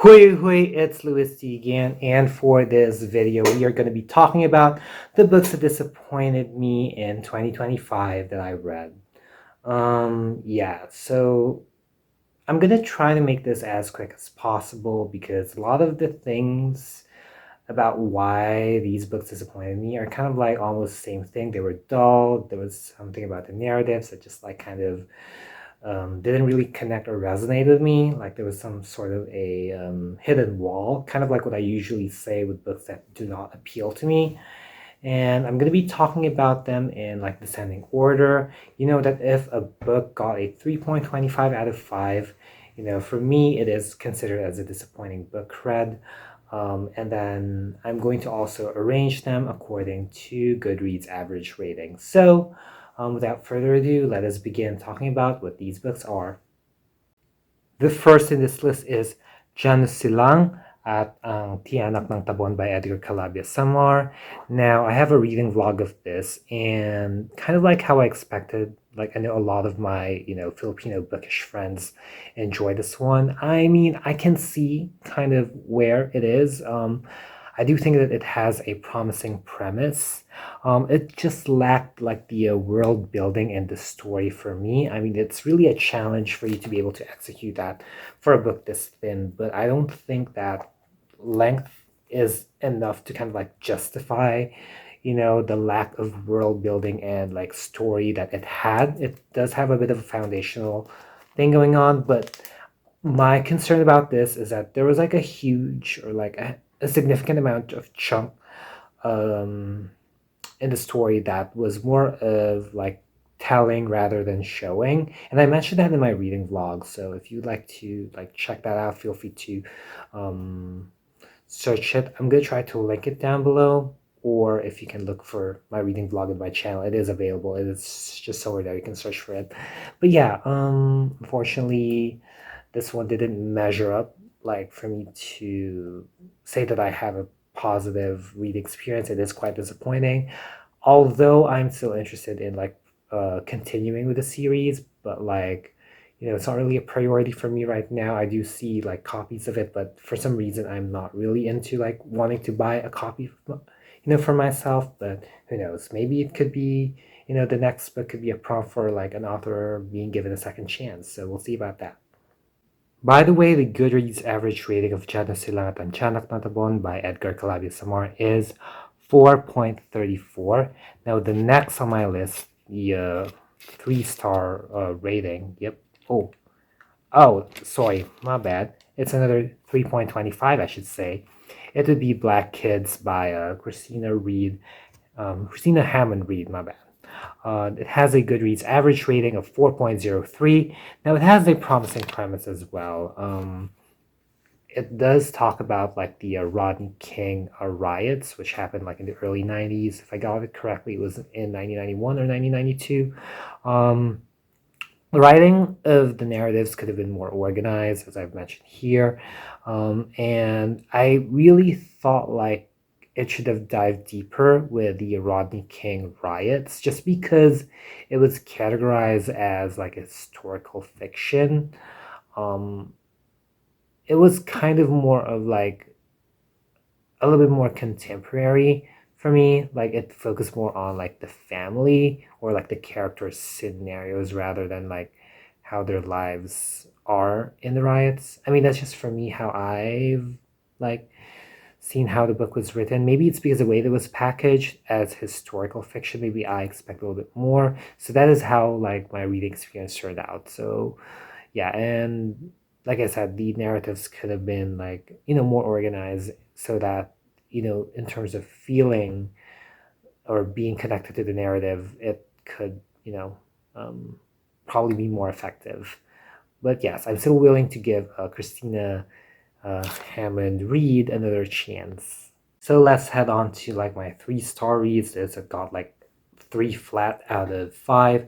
Hui, it's louisity again, and for this video, we are going to be talking about the books that disappointed me in 2025 that I read. So I'm going to try to make this as quick as possible because a lot of the things about why these books disappointed me are kind of like almost the same thing. They were dull, there was something about the narratives that just like kind of didn't really connect or resonate with me. Like there was some sort of a hidden wall, kind of like what I usually say with books that do not appeal to me. And I'm going to be talking about them in like descending order. You know that if a book got a 3.25 out of 5, for me it is considered as a disappointing book read. And then I'm going to also arrange them according to Goodreads average rating. So without further ado, let us begin talking about what these books are. The first in this list is Janus Silang at Tiyanak ng Tabon by Edgar Calabia Samar. Now, I have a reading vlog of this, and kind of like how I expected, like I know a lot of my, Filipino bookish friends enjoy this one. I mean, I can see kind of where it is. I do think that it has a promising premise. It just lacked like the world building and the story for me. I mean, it's really a challenge for you to be able to execute that for a book this thin, but I don't think that length is enough to kind of like justify, the lack of world building and like story that it had. It does have a bit of a foundational thing going on, but my concern about this is that there was like a huge or like a significant amount of chunk um, in the story that was more of like telling rather than showing. And I mentioned that in my reading vlog. So if you'd like to like check that out, feel free to um, search it. I'm gonna try to link it down below. Or if you can look for my reading vlog in my channel, it is available. It is just somewhere that you can search for it. But yeah, unfortunately, this one didn't measure up like for me to say that I have a positive reading experience. It is quite disappointing, although I'm still interested in like continuing with the series, but like it's not really a priority for me right now. I do see like copies of it, but for some reason I'm not really into like wanting to buy a copy for myself. But who knows, maybe it could be, the next book could be a prompt for like an author being given a second chance, so we'll see about that. By the way, the Goodreads average rating of Janus Silang at Tiyanak ng Tabon by Edgar Calabia Samar is 4.34. Now, the next on my list, the 3-star rating. Yep. Sorry, my bad. It's another 3.25, I should say. It would be Black Kids by Christina Hammond Reed, my bad. It has a Goodreads average rating of 4.03. Now, it has a promising premise as well. It does talk about like the Rodney King riots, which happened like in the early 90s. If I got it correctly, it was in 1991 or 1992. The writing of the narratives could have been more organized, as I've mentioned here. And I really thought like it should have dived deeper with the Rodney King riots, just because it was categorized as like historical fiction. Um, it was kind of more of like a little bit more contemporary for me. Like it focused more on like the family or like the characters' scenarios rather than like how their lives are in the riots. I mean, that's just for me how I've like seen how the book was written. Maybe it's because the way that it was packaged as historical fiction, maybe I expect a little bit more. So that is how like my reading experience turned out. So yeah, and like I said, the narratives could have been like, more organized so that, in terms of feeling or being connected to the narrative, it could, um, probably be more effective. But yes, I'm still willing to give Christina Hammond Reed another chance. So let's head on to like my 3-star reads. It's got like 3 flat out of 5.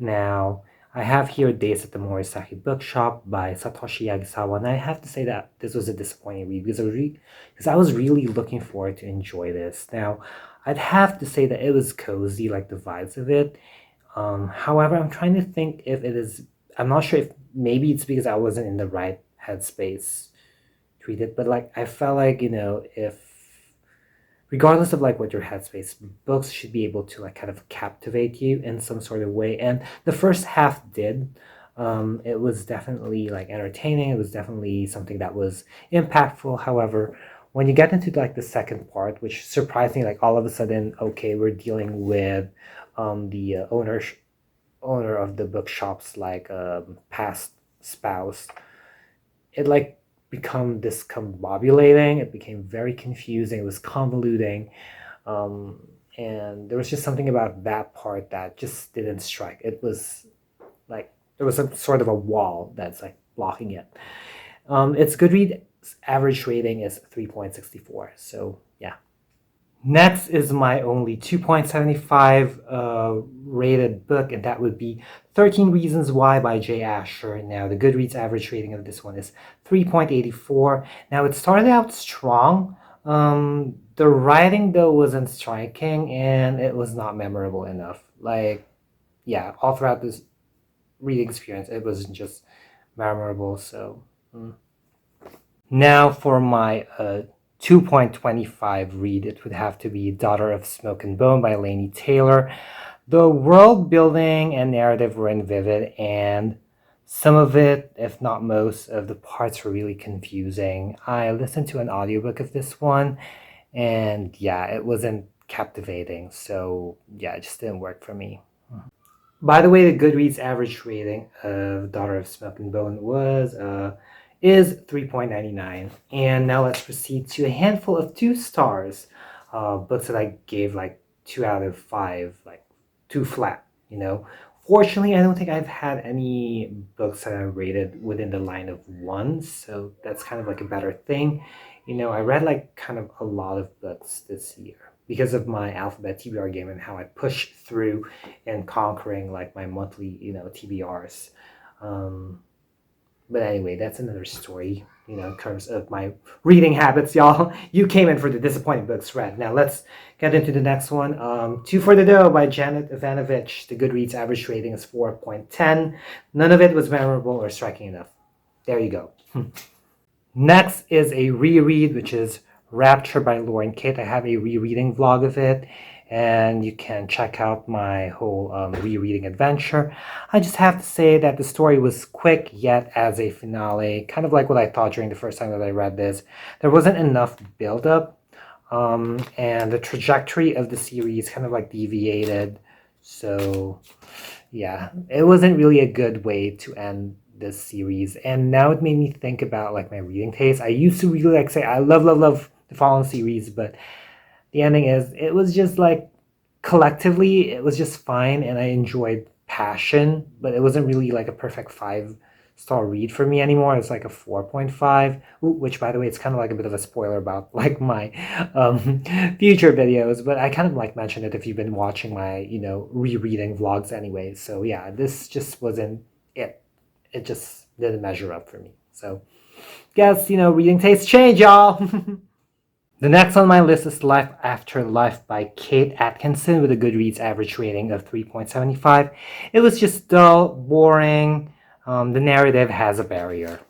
Now, I have here Days at the Morisaki Bookshop by Satoshi Yagisawa, and I have to say that this was a disappointing read because I was really looking forward to enjoy this. Now, I'd have to say that it was cozy, like the vibes of it. However, I'm trying to think if it is. I'm not sure if maybe it's because I wasn't in the right headspace to read it. But like I felt like, if regardless of like what your headspace, books should be able to like kind of captivate you in some sort of way. And the first half did. It was definitely like entertaining. It was definitely something that was impactful. However, when you get into like the second part, which surprised me, like all of a sudden, okay, we're dealing with the owner of the bookshop's like past spouse. It like become discombobulating. It became very confusing. It was convoluting. Um, and there was just something about that part that just didn't strike. It was like there was a sort of a wall that's like blocking it. Its Goodreads average rating is 3.64. So yeah. Next is my only 2.75 rated book, and that would be 13 Reasons Why by Jay Asher. Now, the Goodreads average rating of this one is 3.84. Now, it started out strong. The writing, though, wasn't striking, and it was not memorable enough. Like, yeah, all throughout this reading experience, it wasn't just memorable, so... Now for my 2.25 read, it would have to be Daughter of Smoke and Bone by Laini Taylor. The world building and narrative were vivid, and some of it, if not most of the parts, were really confusing. I listened to an audiobook of this one, and yeah, it wasn't captivating, so yeah, it just didn't work for me. By the way, the Goodreads average rating of Daughter of Smoke and Bone is 3.99. And now let's proceed to a handful of 2 stars, books that I gave like 2 out of 5, like 2 flat, Fortunately, I don't think I've had any books that I rated within the line of 1, so that's kind of like a better thing. I read like kind of a lot of books this year because of my alphabet TBR game and how I pushed through and conquering like my monthly, TBRs. But anyway, that's another story, in terms of my reading habits, y'all. You came in for the disappointing books read. Now let's get into the next one. Two for the Dough by Janet Ivanovich. The Goodreads average rating is 4.10. None of it was memorable or striking enough. There you go. Next is a reread, which is Rapture by Lauren Kate. I have a rereading vlog of it, and you can check out my whole rereading adventure. I just have to say that the story was quick, yet as a finale, kind of like what I thought during the first time that I read this. There wasn't enough build-up, and the trajectory of the series kind of like deviated. So yeah, it wasn't really a good way to end this series, and now it made me think about like my reading taste. I used to really like say I love the Fallen series, but the ending is it was just like collectively it was just fine, and I enjoyed Passion, but it wasn't really like a perfect 5-star read for me anymore. It's like a 4.5, which by the way, it's kind of like a bit of a spoiler about like my future videos, but I kind of like mentioned it if you've been watching my rereading vlogs anyway. So yeah, this just wasn't it just didn't measure up for me. So guess reading tastes change, y'all. The next on my list is Life After Life by Kate Atkinson with a Goodreads average rating of 3.75. It was just dull, boring. The narrative has a barrier.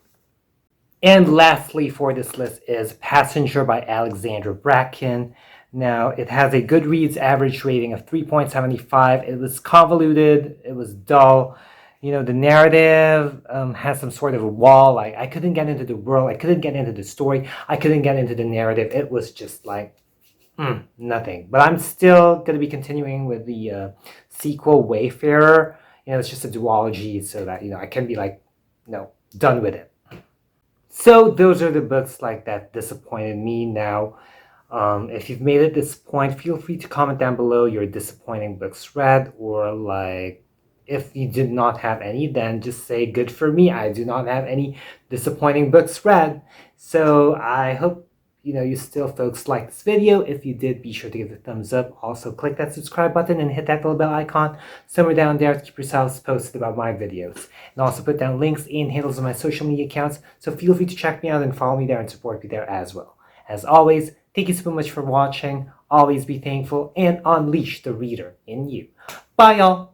And lastly for this list is Passenger by Alexandra Bracken. Now, it has a Goodreads average rating of 3.75. It was convoluted. It was dull. The narrative has some sort of a wall. Like, I couldn't get into the world. I couldn't get into the story. I couldn't get into the narrative. It was just like, nothing. But I'm still going to be continuing with the sequel, Wayfarer. It's just a duology so that, I can be like, done with it. So those are the books like that disappointed me. Now, if you've made it this point, feel free to comment down below your disappointing books read, or like, if you did not have any, then just say good for me. I do not have any disappointing books read. So I hope you still folks like this video. If you did, be sure to give it a thumbs up. Also click that subscribe button and hit that little bell icon somewhere down there to keep yourselves posted about my videos. And also put down links and handles on my social media accounts, so feel free to check me out and follow me there and support me there as well. As always, thank you so much for watching. Always be thankful and unleash the reader in you. Bye y'all.